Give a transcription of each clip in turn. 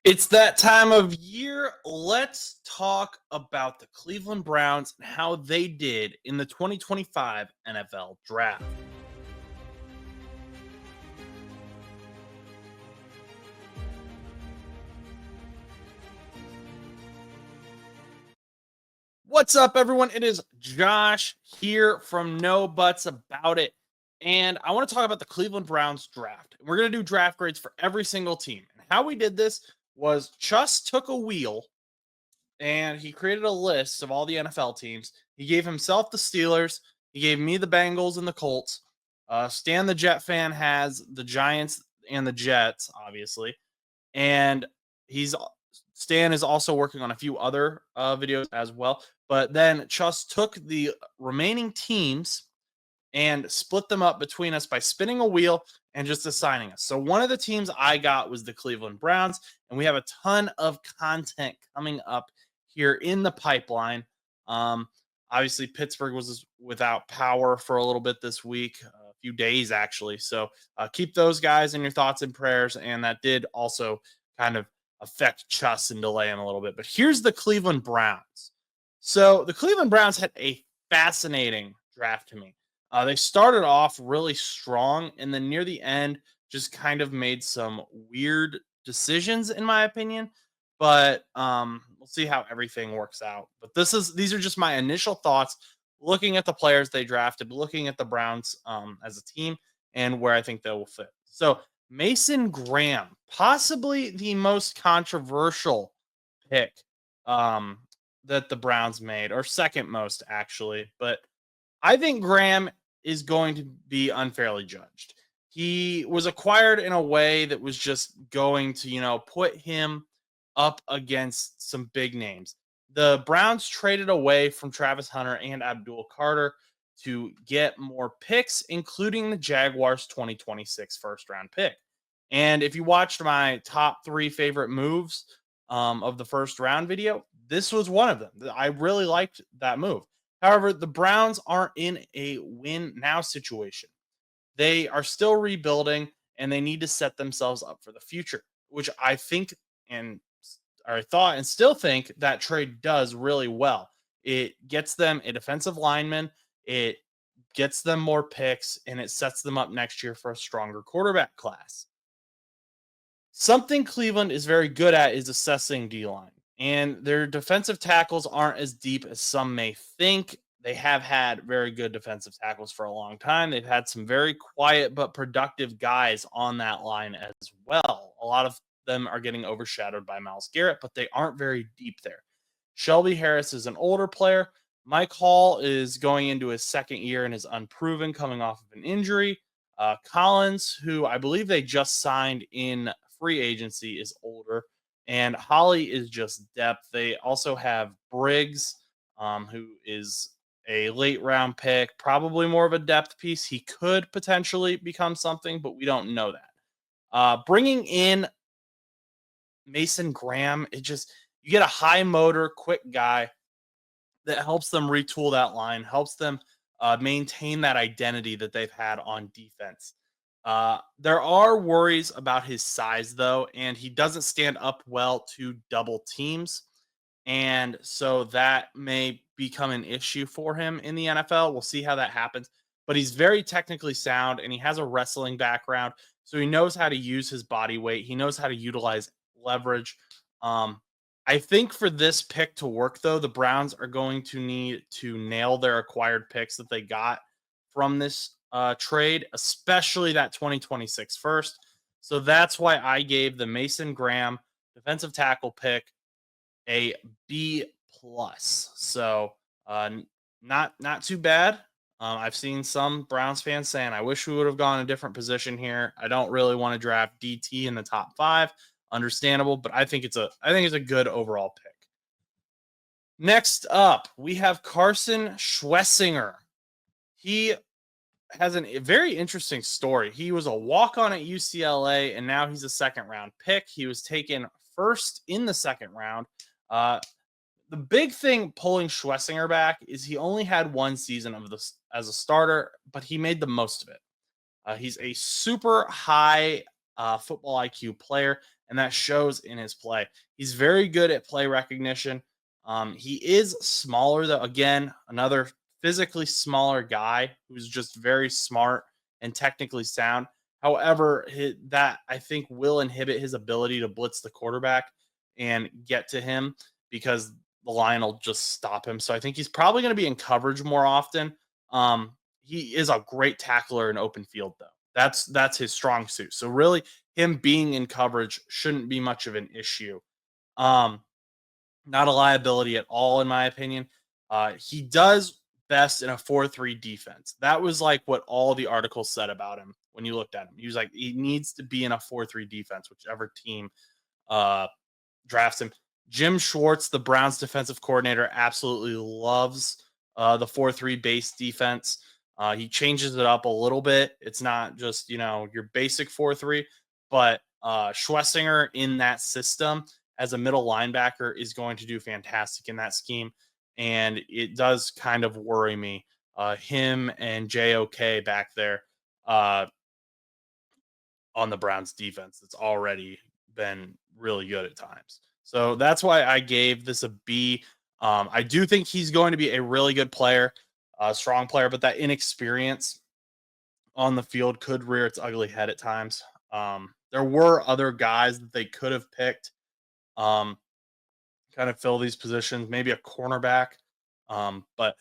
It's that time of year. Let's talk about the Cleveland Browns and how they did in the 2025 NFL Draft. What's up, everyone? It is Josh here from No Buts About It. And I want to talk about the Cleveland Browns draft. We're going to do draft grades for every single team. And how we did this was Chus took a wheel and he created a list of all the NFL teams. He gave himself the Steelers. He gave me the Bengals and the Colts. Stan, the Jet fan, has the Giants and the Jets, obviously. And he's Stan is also working on a few other videos as well. But then Chus took the remaining teams and split them up between us by spinning a wheel and just assigning us. So one of the teams I got was the Cleveland Browns, and we have a ton of content coming up here in the pipeline. Um, Obviously, Pittsburgh was without power for a little bit this week, a few days actually. So keep those guys in your thoughts and prayers. And that did also kind of affect Chus and delay him a little bit. But here's the Cleveland Browns. So the Cleveland Browns had a fascinating draft to me. They started off really strong, and then near the end, just kind of made some weird decisions, in my opinion. But we'll see how everything works out. But these are just my initial thoughts, looking at the players they drafted, looking at the Browns as a team, and where I think they will fit. So Mason Graham, possibly the most controversial pick that the Browns made, or second most actually, but I think Graham is going to be unfairly judged. He was acquired in a way that was just going to, put him up against some big names. The Browns traded away from Travis Hunter and Abdul Carter to get more picks, including the Jaguars' 2026 first round pick. And if you watched my top three favorite moves of the first round video, this was one of them. I really liked that move. However, the Browns aren't in a win now situation. They are still rebuilding and they need to set themselves up for the future, which I think and I thought and still think that trade does really well. It gets them a defensive lineman, it gets them more picks, and it sets them up next year for a stronger quarterback class. Something Cleveland is very good at is assessing D line, and their defensive tackles aren't as deep as some may think. They have had very good defensive tackles for a long time. They've had some very quiet but productive guys on that line as well. A lot of them are getting overshadowed by Myles Garrett, but they aren't very deep there. Shelby Harris is an older player. Mike Hall is going into his second year and is unproven coming off of an injury. Collins, who I believe they just signed in free agency, is older. And Holly is just depth. They also have Briggs, who is a late round pick, probably more of a depth piece. He could potentially become something, but we don't know that. Bringing in Mason Graham, you get a high motor, quick guy that helps them retool that line, helps them maintain that identity that they've had on defense. There are worries about his size, though, and he doesn't stand up well to double teams. And so that may become an issue for him in the NFL. We'll see how that happens. But he's very technically sound and he has a wrestling background. So he knows how to use his body weight. He knows how to utilize leverage. I think for this pick to work, though, the Browns are going to need to nail their acquired picks that they got from this trade, especially that 2026 first. So that's why I gave the Mason Graham defensive tackle pick a B plus. So not too bad. I've seen some Browns fans saying, I wish we would have gone a different position here. I don't really want to draft DT in the top 5. Understandable, but I think it's a good overall pick. Next up, we have Carson Schwessinger. He has a very interesting story. He was a walk-on at UCLA, and now he's a second-round pick. He was taken first in the second round. The big thing pulling Schwessinger back is he only had one season of this as a starter, but he made the most of it. He's a super high football IQ player, and that shows in his play. He's very good at play recognition. He is smaller, though. Again, another physically smaller guy who's just very smart and technically sound. However, that I think will inhibit his ability to blitz the quarterback and get to him because the line will just stop him. So I think he's probably going to be in coverage more often. He is a great tackler in open field, though. That's his strong suit. So really, him being in coverage shouldn't be much of an issue. Um, Not a liability at all, in my opinion. He does best in a 4-3 defense. That was like what all the articles said about him when you looked at him. He was like, he needs to be in a 4-3 defense, whichever team uh, drafts him. Jim Schwartz, the Browns defensive coordinator, absolutely loves the 4-3 base defense. He changes it up a little bit. It's not just, your basic 4-3, but Schlesinger in that system as a middle linebacker is going to do fantastic in that scheme. And it does kind of worry me. Him and JOK back there uh, on the Browns defense. It's already been really good at times. So that's why I gave this a B. I do think he's going to be a really good player, a strong player, but that inexperience on the field could rear its ugly head at times. There were other guys that they could have picked, um, kind of fill these positions, maybe a cornerback, but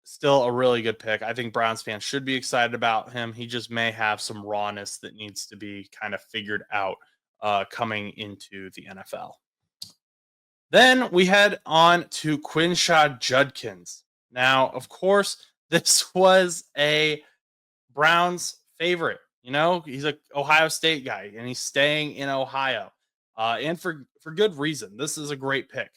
still a really good pick. I think Browns fans should be excited about him. He just may have some rawness that needs to be kind of figured out coming into the NFL. Then we head on to Quinshad Judkins. Now, of course, this was a Browns favorite. He's a Ohio State guy, and he's staying in Ohio, and for good reason. This is a great pick.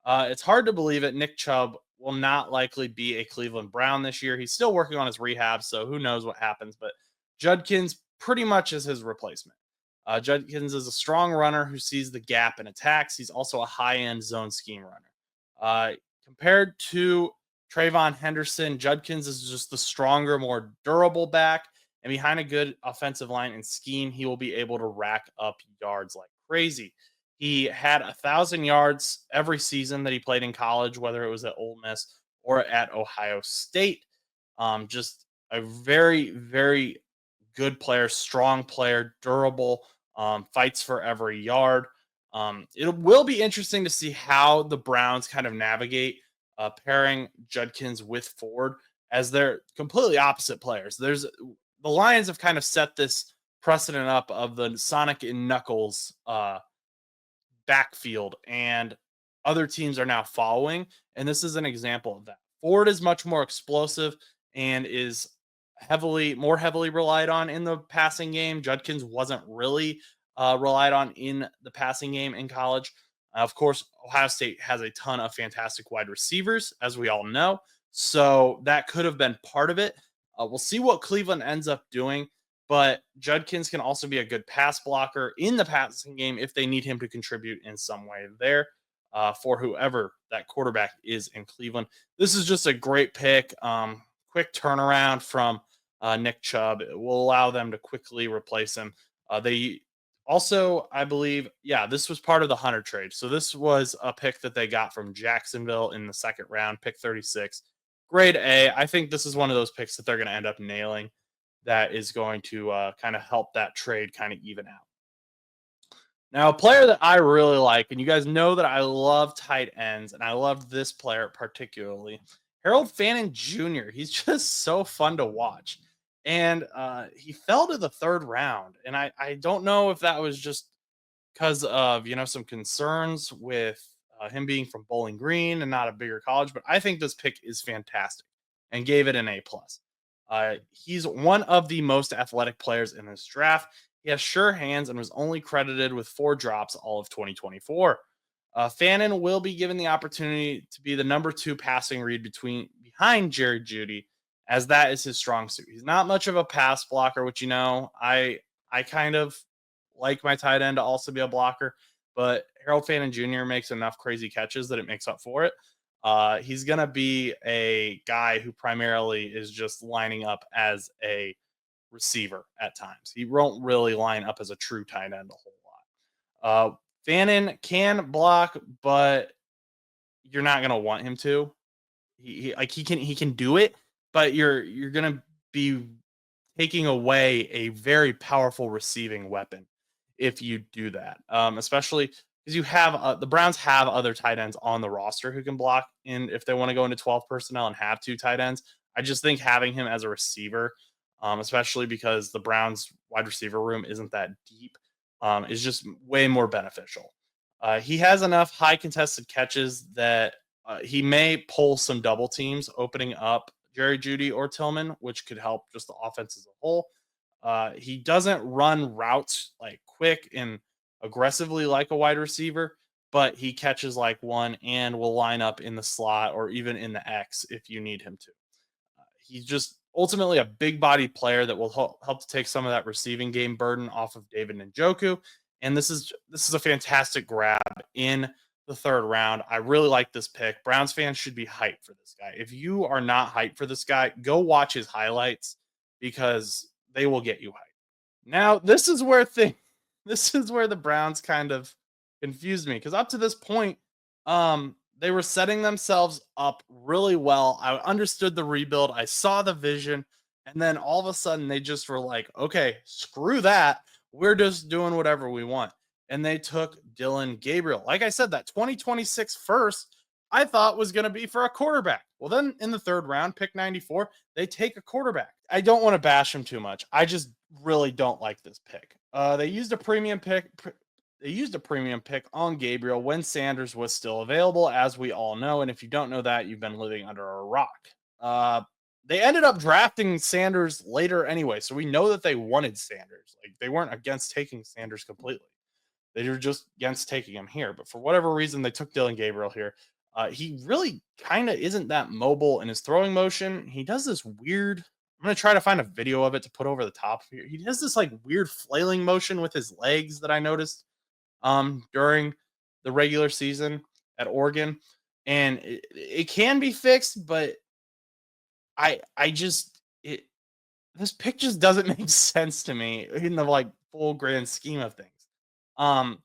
It's hard to believe it. Nick Chubb will not likely be a Cleveland Brown this year. He's still working on his rehab, so who knows what happens. But Judkins pretty much is his replacement. Judkins is a strong runner who sees the gap and attacks. He's also a high-end zone scheme runner. Compared to Trayvon Henderson, Judkins is just the stronger, more durable back. And behind a good offensive line and scheme, he will be able to rack up yards like crazy. He had 1,000 yards every season that he played in college, whether it was at Ole Miss or at Ohio State. Just a very, very good player, strong player, durable, fights for every yard. It will be interesting to see how the Browns kind of navigate pairing Judkins with Ford, as they're completely opposite players. The Lions have kind of set this precedent up of the Sonic and Knuckles backfield, and other teams are now following. And this is an example of that. Ford is much more explosive and is more heavily relied on in the passing game. Judkins wasn't really relied on in the passing game in college. Of course, Ohio State has a ton of fantastic wide receivers, as we all know. So that could have been part of it. We'll see what Cleveland ends up doing. But Judkins can also be a good pass blocker in the passing game if they need him to contribute in some way there for whoever that quarterback is in Cleveland. This is just a great pick. Quick turnaround from Nick Chubb. It will allow them to quickly replace him. They also, I believe, this was part of the Hunter trade. So this was a pick that they got from Jacksonville in the second round, pick 36. Grade A. I think this is one of those picks that they're going to end up nailing. That is going to kind of help that trade kind of even out. Now, a player that I really like, and you guys know that I love tight ends, and I love this player particularly, Harold Fannin Jr. He's just so fun to watch. And he fell to the third round. And I don't know if that was just because of, some concerns with him being from Bowling Green and not a bigger college, but I think this pick is fantastic and gave it an A+. He's one of the most athletic players in this draft. He has sure hands and was only credited with 4 drops all of 2024. Fannin will be given the opportunity to be the number 2 passing read behind Jerry Jeudy, as that is his strong suit. He's not much of a pass blocker, which I kind of like my tight end to also be a blocker, but Harold Fannin Jr. makes enough crazy catches that it makes up for it. He's going to be a guy who primarily is just lining up as a receiver at times. He won't really line up as a true tight end a whole lot. Fannin can block, but you're not gonna want him to. He can do it, but you're gonna be taking away a very powerful receiving weapon if you do that. Especially because you have the Browns have other tight ends on the roster who can block. And if they want to go into 12 personnel and have two tight ends, I just think having him as a receiver, especially because the Browns wide receiver room isn't that deep, is just way more beneficial. He has enough high contested catches that he may pull some double teams, opening up Jerry Judy or Tillman, which could help just the offense as a whole. He doesn't run routes like quick and aggressively like a wide receiver, but he catches like one and will line up in the slot or even in the X if you need him to. He's just ultimately a big body player that will help to take some of that receiving game burden off of David Njoku. And this is a fantastic grab in the third round. I really like this pick. Browns fans should be hyped for this guy. If you are not hyped for this guy, go watch his highlights because they will get you hyped. Now, this is where the Browns kind of confused me because up to this point, they were setting themselves up really well. I understood the rebuild, I saw the vision, and then all of a sudden they just were like, okay, screw that. We're just doing whatever we want. And they took Dylan Gabriel. Like I said, that 2026 first, I thought was going to be for a quarterback. Well, then in the third round, pick 94, they take a quarterback. I don't want to bash him too much. I just really don't like this pick. They used a premium pick. They used a premium pick on Gabriel when Sanders was still available, as we all know. And if you don't know that, you've been living under a rock. They ended up drafting Sanders later anyway, so we know that they wanted Sanders. Like they weren't against taking Sanders completely. They were just against taking him here. But for whatever reason, they took Dylan Gabriel here. He really kind of isn't that mobile in his throwing motion. He does this weird. I'm going to try to find a video of it to put over the top here. He does this like weird flailing motion with his legs that I noticed during the regular season at Oregon. And it can be fixed, but I just this pick just doesn't make sense to me in the like full grand scheme of things. Um,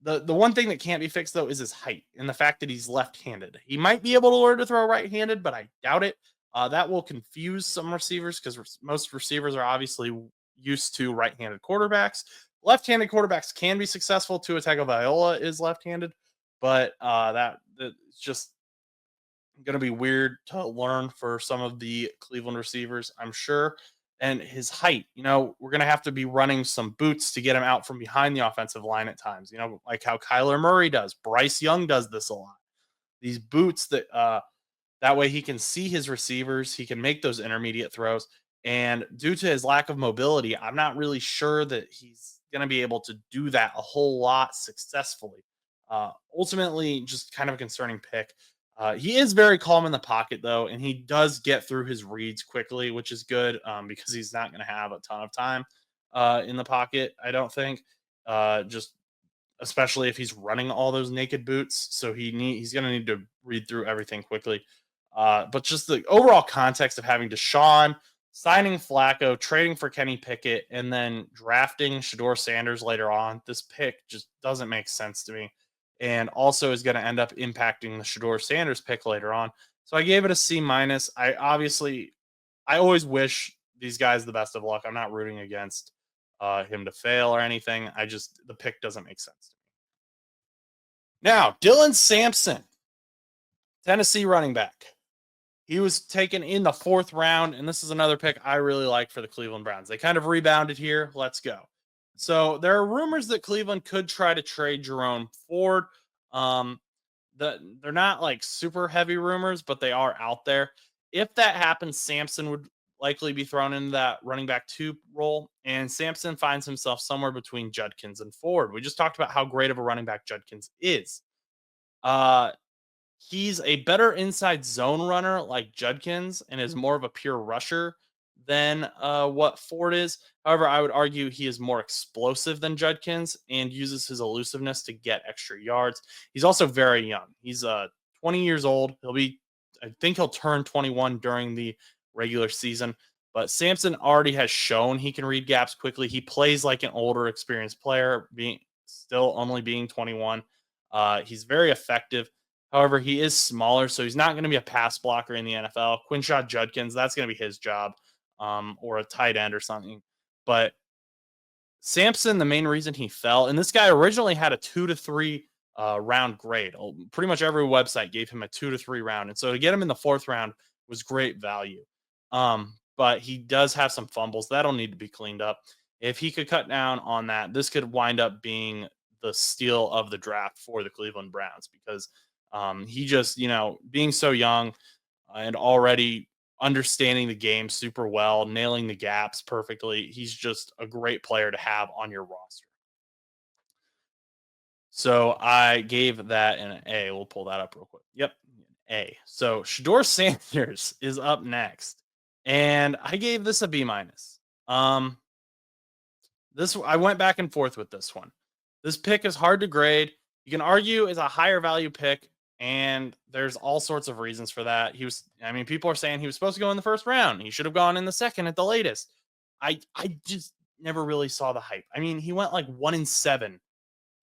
the one thing that can't be fixed though is his height and the fact that he's left-handed. He might be able to learn to throw right-handed, but I doubt it. That will confuse some receivers because most receivers are obviously used to right-handed quarterbacks. Left-handed quarterbacks can be successful. Tua Tagovailoa is left-handed, but that's just going to be weird to learn for some of the Cleveland receivers, I'm sure. And his height, we're going to have to be running some boots to get him out from behind the offensive line at times, like how Kyler Murray does. Bryce Young does this a lot. These boots that way he can see his receivers, he can make those intermediate throws. And due to his lack of mobility, I'm not really sure that he's going to be able to do that a whole lot successfully. Ultimately, just kind of a concerning pick. He is very calm in the pocket, though, and he does get through his reads quickly, which is good because he's not going to have a ton of time in the pocket, I don't think. Just especially if he's running all those naked boots, so he's going to need to read through everything quickly. But just the overall context of having Deshaun, signing Flacco, trading for Kenny Pickett, and then drafting Shedeur Sanders later on, this pick just doesn't make sense to me. And also is going to end up impacting the Shedeur Sanders pick later on. So I gave it a C minus. I always wish these guys the best of luck. I'm not rooting against him to fail or anything. The pick doesn't make sense to me. Now, Dylan Sampson, Tennessee running back. He was taken in the fourth round, and this is another pick I really like for the Cleveland Browns. They kind of rebounded here. Let's go. So there are rumors that Cleveland could try to trade Jerome Ford. They're not like super heavy rumors, but they are out there. If that happens, Sampson would likely be thrown into that running back 2 role, and Sampson finds himself somewhere between Judkins and Ford. We just talked about how great of a running back Judkins is. He's a better inside zone runner like Judkins and is more of a pure rusher than what Ford is. However, I would argue he is more explosive than Judkins and uses his elusiveness to get extra yards. He's also very young. He's 20 years old. I think he'll turn 21 during the regular season. But Sampson already has shown he can read gaps quickly. He plays like an older, experienced player, still only being 21. He's very effective. However, he is smaller, so he's not going to be a pass blocker in the NFL. Quinshad Judkins, that's going to be his job, or a tight end or something. But Sampson, the main reason he fell, and this guy originally had a 2 to 3 round grade. Pretty much every website gave him a 2 to 3 round, and so to get him in the 4th round was great value. But he does have some fumbles that'll need to be cleaned up. If he could cut down on that, this could wind up being the steal of the draft for the Cleveland Browns because he just, being so young and already understanding the game super well, nailing the gaps perfectly. He's just a great player to have on your roster. So I gave that an A. We'll pull that up real quick. Yep, A. So Shedeur Sanders is up next, and I gave this a B minus. This I went back and forth with this one. This pick is hard to grade. You can argue is a higher value pick, and there's all sorts of reasons for that. People are saying he was supposed to go in the 1st round. He should have gone in the 2nd at the latest. I just never really saw the hype. He went like 1-7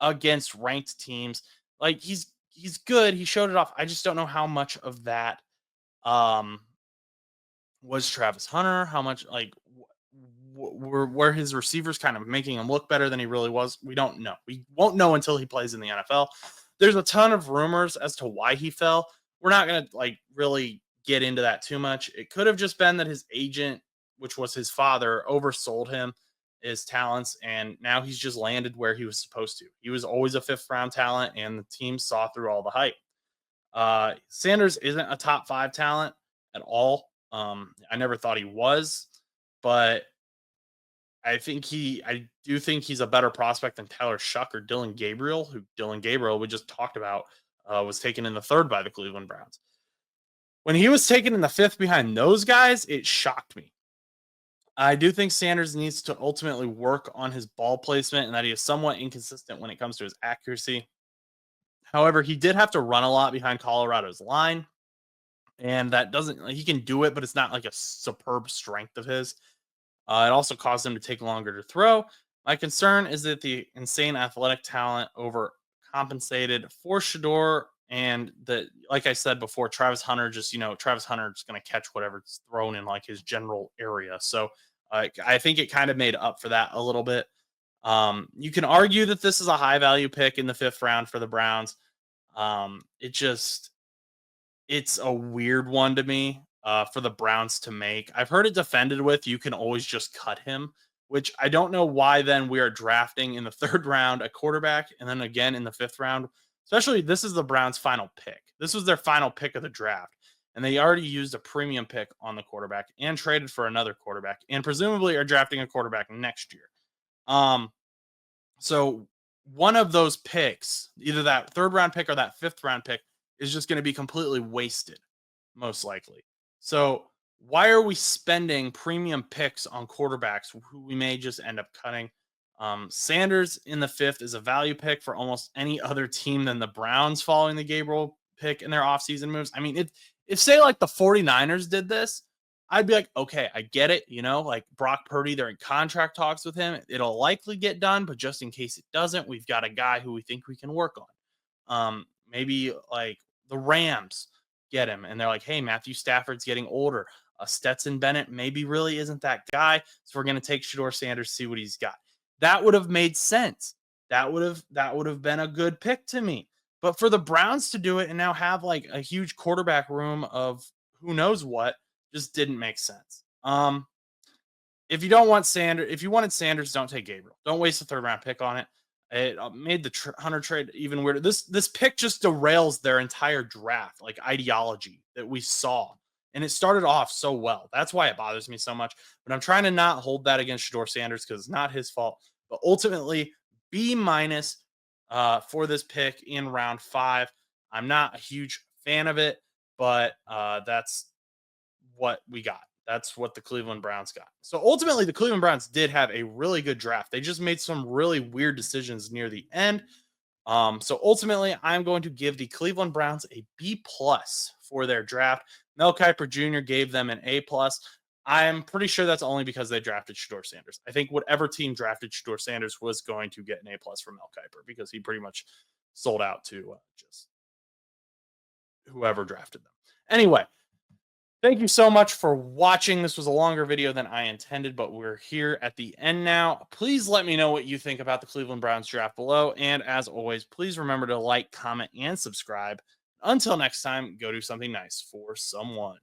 against ranked teams. Like he's good. He showed it off. I just don't know how much of that was Travis Hunter. How much were his receivers kind of making him look better than he really was? We don't know. We won't know until he plays in the NFL. There's a ton of rumors as to why he fell. We're not going to really get into that too much. It could have just been that his agent, which was his father, oversold him his talents, and now he's just landed where he was supposed to. He was always a 5th-round talent, and the team saw through all the hype. Sanders isn't a top 5 talent at all. I never thought he was, but I do think he's a better prospect than Tyler Shuck or Dylan Gabriel, who Dylan Gabriel we just talked about was taken in the 3rd by the Cleveland Browns. When he was taken in the 5th behind those guys, it shocked me. I do think Sanders needs to ultimately work on his ball placement and that he is somewhat inconsistent when it comes to his accuracy. However, he did have to run a lot behind Colorado's line, and he can do it, but it's not like a superb strength of his. It also caused him to take longer to throw. My concern is that the insane athletic talent overcompensated for Shedeur, and that, like I said before, Travis Hunter Travis Hunter is going to catch whatever's thrown in his general area. So I think it kind of made up for that a little bit. You can argue that this is a high value pick in the 5th round for the Browns. It's a weird one to me for the Browns to make. I've heard it defended with you can always just cut him, which I don't know why then we are drafting in the 3rd round a quarterback and then again in the 5th round. Especially this is the Browns' final pick. This was their final pick of the draft. And they already used a premium pick on the quarterback and traded for another quarterback and presumably are drafting a quarterback next year. So one of those picks, either that 3rd round pick or that 5th round pick, is just going to be completely wasted, most likely. So why are we spending premium picks on quarterbacks who we may just end up cutting? Sanders in the 5th is a value pick for almost any other team than the Browns following the Gabriel pick in their offseason moves. If say the 49ers did this, I'd be like, okay, I get it. Brock Purdy, they're in contract talks with him. It'll likely get done, but just in case it doesn't, we've got a guy who we think we can work on. Maybe the Rams get him and they're like, hey, Matthew Stafford's getting older. Stetson Bennett maybe really isn't that guy. So we're going to take Shedeur Sanders, see what he's got. That would have made sense. That would have been a good pick to me. But for the Browns to do it and now have a huge quarterback room of who knows what just didn't make sense. If you wanted Sanders, don't take Gabriel. Don't waste a 3rd round pick on it. It made the Hunter trade even weirder. This pick just derails their entire draft, ideology that we saw. And it started off so well. That's why it bothers me so much. But I'm trying to not hold that against Shedeur Sanders because it's not his fault. But ultimately, B- for this pick in round 5. I'm not a huge fan of it, but that's what we got. That's what the Cleveland Browns got. So ultimately, the Cleveland Browns did have a really good draft. They just made some really weird decisions near the end. So ultimately, I'm going to give the Cleveland Browns a B+ for their draft. Mel Kiper Jr. gave them an A+. I'm pretty sure that's only because they drafted Shedeur Sanders. I think whatever team drafted Shedeur Sanders was going to get an A plus from Mel Kiper because he pretty much sold out to just whoever drafted them. Anyway, thank you so much for watching. This was a longer video than I intended, but we're here at the end now. Please let me know what you think about the Cleveland Browns draft below. And as always, please remember to like, comment, and subscribe. Until next time, go do something nice for someone.